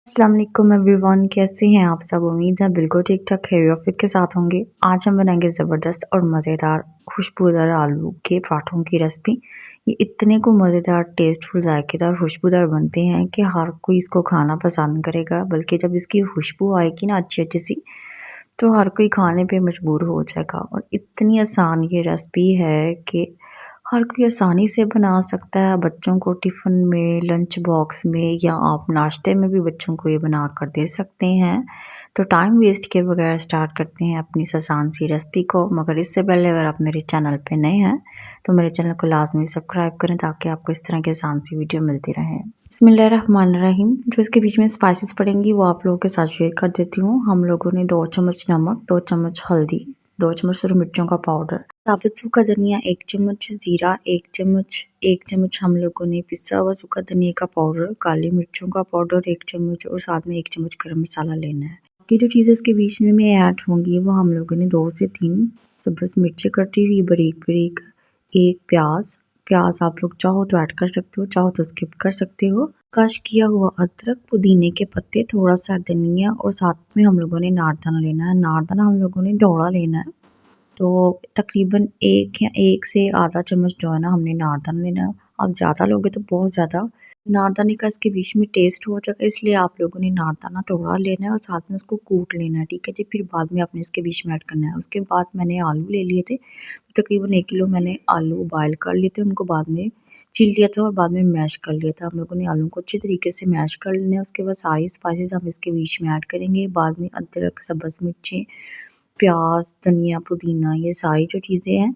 अस्सलाम वालेकुम एवरीवन, कैसे हैं आप सब। उम्मीद है बिल्कुल ठीक ठाक खैरियत के साथ होंगे। आज हम बनाएंगे ज़बरदस्त और मज़ेदार खुशबूदार आलू के पराठों की रेसिपी। ये इतने को मज़ेदार, टेस्टफुल, जायकेदार, खुशबूदार बनते हैं कि हर कोई इसको खाना पसंद करेगा। बल्कि जब इसकी खुशबू आएगी ना अच्छी अच्छी सी, तो हर कोई खाने पे मजबूर हो जाएगा। और इतनी आसान ये रेसिपी है कि हर कोई आसानी से बना सकता है। बच्चों को टिफ़िन में, लंच बॉक्स में या आप नाश्ते में भी बच्चों को ये बना कर दे सकते हैं। तो टाइम वेस्ट किए बगैर स्टार्ट करते हैं अपनी इस आसान सी रेसिपी को। मगर इससे पहले अगर आप मेरे चैनल पे नए हैं तो मेरे चैनल को लाजमी सब्सक्राइब करें ताकि आपको इस तरह की आसान सी वीडियो मिलती रहे। बिस्मिल्लाहिर्रहमानिर्रहीम। जो इसके बीच में स्पाइसेस पड़ेंगी वो आप लोगों के साथ शेयर कर देती हूँ। हम लोगों ने 2 चम्मच नमक, 2 चम्मच हल्दी, 2 चम्मच सूखी मिर्चों का पाउडर, साबुत सूखा धनिया 1 चम्मच, जीरा 1 चम्मच हम लोगों ने पिसा हुआ सूखा धनिया का पाउडर, काली मिर्चों का पाउडर 1 चम्मच और साथ में 1 चम्मच गरम मसाला लेना है। बाकी जो चीज़ें इसके बीच में ऐड होंगी वो हम लोगों ने 2 से 3 सब्ज़ मिर्ची कटी हुई बारीक बारीक, 1 प्याज आप लोग चाहो तो ऐड कर सकते हो, चाहो तो स्किप कर सकते हो। क्रश किया हुआ अदरक, पुदीने के पत्ते, थोड़ा सा धनिया और साथ में हम लोगों ने नारदाना लेना है। नारदाना हम लोगों ने दौड़ा लेना है। तो तकरीबन 1 या 1 से आधा चम्मच जो है ना हमने नारदाना लेना है। आप ज़्यादा लोगे तो बहुत ज़्यादा नारदाने का इसके बीच में टेस्ट हो जाएगा, इसलिए आप लोगों ने नारदाना थोड़ा लेना है और साथ में उसको कूट लेना है, ठीक है जी। फिर बाद में आपने इसके बीच में ऐड करना है। उसके बाद मैंने आलू ले लिए थे, तकरीबन 1 किलो मैंने आलू बॉयल कर लिए थे, उनको बाद में छील लिया था और बाद में मैश कर लिया था। हम लोगों ने आलू को अच्छी तरीके से मैश कर लेना है। उसके बाद सारी स्पाइसेस हम इसके बीच में ऐड करेंगे। बाद में अदरक, सब्ज़ मिर्ची, प्याज, धनिया, पुदीना, ये सारी जो चीज़ें हैं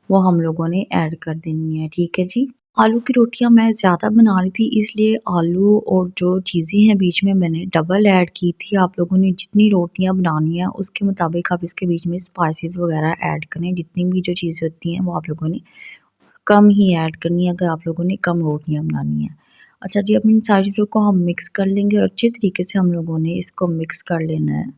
वो हम लोगों ने ऐड कर देनी है, ठीक है जी। आलू की रोटियां मैं ज़्यादा बना रही थी, इसलिए आलू और जो चीज़ें हैं बीच में मैंने डबल ऐड की थी। आप लोगों ने जितनी रोटियां बनानी है उसके मुताबिक आप इसके बीच में स्पाइसेस वगैरह ऐड करें। जितनी भी जो चीज़ें होती हैं वो आप लोगों ने कम ही ऐड करनी है अगर आप लोगों ने कम रोटियां बनानी है। अच्छा जी, अब इन सारी चीज़ों को हम मिक्स कर लेंगे और अच्छे तरीके से हम लोगों ने इसको मिक्स कर लेना है।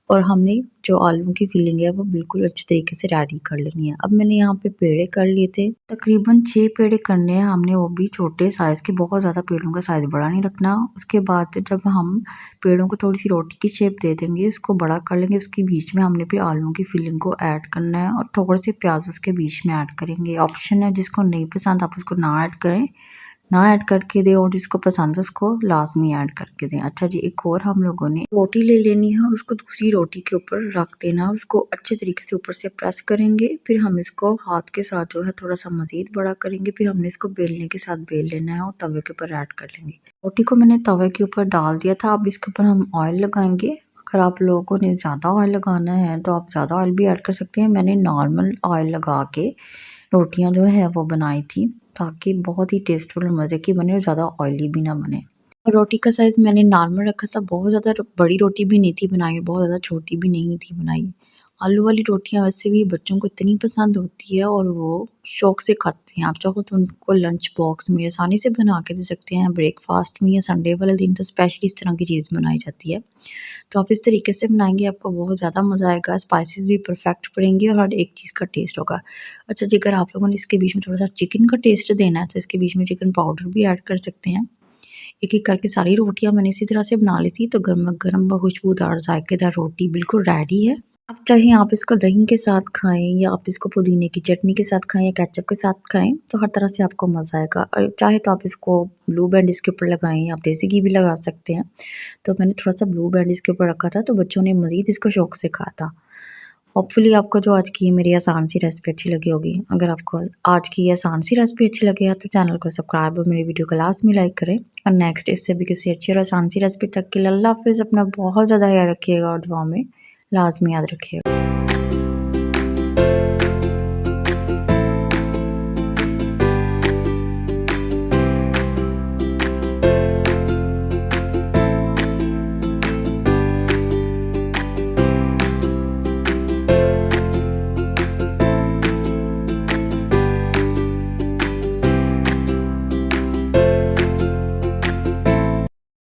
और हमने जो आलू की फिलिंग है वो बिल्कुल अच्छे तरीके से रेडी कर लेनी है। अब मैंने यहाँ पे पेड़े कर लिए थे, तकरीबन 6 पेड़े करने हैं हमने, वो भी छोटे साइज़ के, बहुत ज़्यादा पेड़ों का साइज़ बड़ा नहीं रखना। उसके बाद जब हम पेड़ों को थोड़ी सी रोटी की शेप दे देंगे, इसको बड़ा कर लेंगे। उसके बीच में हमने फिर आलू की फिलिंग को ऐड करना है और थोड़े से प्याज उसके बीच में ऐड करेंगे। ऑप्शन है, जिसको नहीं पसंद आप उसको ना ऐड करें, ना ऐड करके दें, और जिसको पसंद है उसको लाजमी ऐड करके दें। अच्छा जी, एक और हम लोगों ने रोटी ले लेनी है और उसको दूसरी रोटी के ऊपर रख देना। उसको अच्छे तरीके से ऊपर से प्रेस करेंगे, फिर हम इसको हाथ के साथ जो है थोड़ा सा मज़ीद बड़ा करेंगे। फिर हमने इसको बेलने के साथ बेल लेना है और तवे के ऊपर ऐड कर लेंगे। रोटी को मैंने तवे के ऊपर डाल दिया था। अब इसके ऊपर हम ऑयल लगाएंगे। अगर आप लोगों ने ज़्यादा ऑयल लगाना है तो आप ज़्यादा ऑयल भी ऐड कर सकते हैं। मैंने नॉर्मल ऑयल लगा के रोटियां जो है वो बनाई थी, ताकि बहुत ही टेस्टफुल और मज़े की बने और ज़्यादा ऑयली भी ना बने। और रोटी का साइज़ मैंने नॉर्मल रखा था, बहुत ज़्यादा बड़ी रोटी भी नहीं थी बनाई, बहुत ज़्यादा छोटी भी नहीं थी बनाई। आलू वाली रोटियां वैसे भी बच्चों को इतनी पसंद होती है और वो शौक से खाते हैं। आप चाहो तो उनको लंच बॉक्स में आसानी से बना के दे सकते हैं, ब्रेकफास्ट में, या संडे वाले दिन तो स्पेशली इस तरह की चीज़ बनाई जाती है। तो आप इस तरीके से बनाएंगे, आपको बहुत ज़्यादा मज़ा आएगा। स्पाइसेस भी परफेक्ट पड़ेंगे और हर एक चीज़ का टेस्ट होगा। अच्छा जी, अगर आप लोगों ने इसके बीच में थोड़ा सा चिकन का टेस्ट देना है तो इसके बीच में चिकन पाउडर भी ऐड कर सकते हैं। एक एक करके सारी रोटियां मैंने इसी तरह से बना ली थी। तो गर्मा गर्म और खुशबूदार जायकेदार रोटी बिल्कुल रेडी है। अब चाहे आप इसको दही के साथ खाएं या आप इसको पुदीने की चटनी के साथ खाएं या केचप के साथ खाएं, तो हर तरह से आपको मज़ा आएगा। और चाहे तो आप इसको ब्लू बैंड इसके ऊपर लगाएं, आप देसी घी भी लगा सकते हैं। तो मैंने थोड़ा सा ब्लू बैंड इसके ऊपर रखा था, तो बच्चों ने मज़ीद इसको शौक से खाया था। होपफुली आपको जो आज की मेरी आसान सी रेसिपी अच्छी लगी होगी। अगर आपको आज की ये आसान सी रेसिपी अच्छी लगी है तो चैनल को सब्सक्राइब और मेरी वीडियो को लाजमी लाइक करें। और नेक्स्ट इससे भी किसी अच्छी और आसान सी रेसिपी तक के लिए अल्लाह हाफिज़। अपना बहुत ज़्यादा ख्याल रखिएगा और दुआ में लाजमी याद रखिएगा।